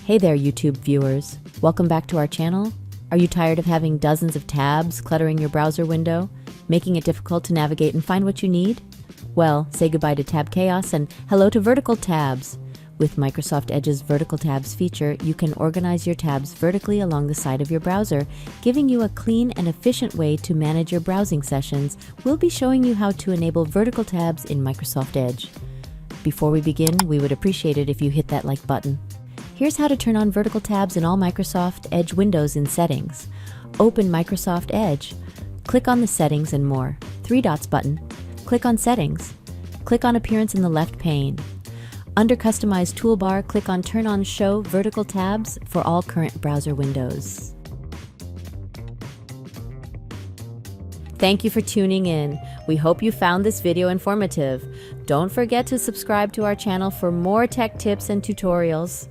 Hey there, YouTube viewers. Welcome back to our channel. Are you tired of having dozens of tabs cluttering your browser window, making it difficult to navigate and find what you need? Well, say goodbye to tab chaos and hello to vertical tabs. With Microsoft Edge's Vertical Tabs feature, you can organize your tabs vertically along the side of your browser, giving you a clean and efficient way to manage your browsing sessions. We'll be showing you how to enable vertical tabs in Microsoft Edge. Before we begin, we would appreciate it if you hit that like button. Here's how to turn on vertical tabs in all Microsoft Edge windows in Settings. Open Microsoft Edge. Click on the Settings and More. 3 dots button. Click on Settings. Click on Appearance in the left pane. Under Customize toolbar, click on Turn on Show Vertical Tabs for all current browser windows. Thank you for tuning in. We hope you found this video informative. Don't forget to subscribe to our channel for more tech tips and tutorials.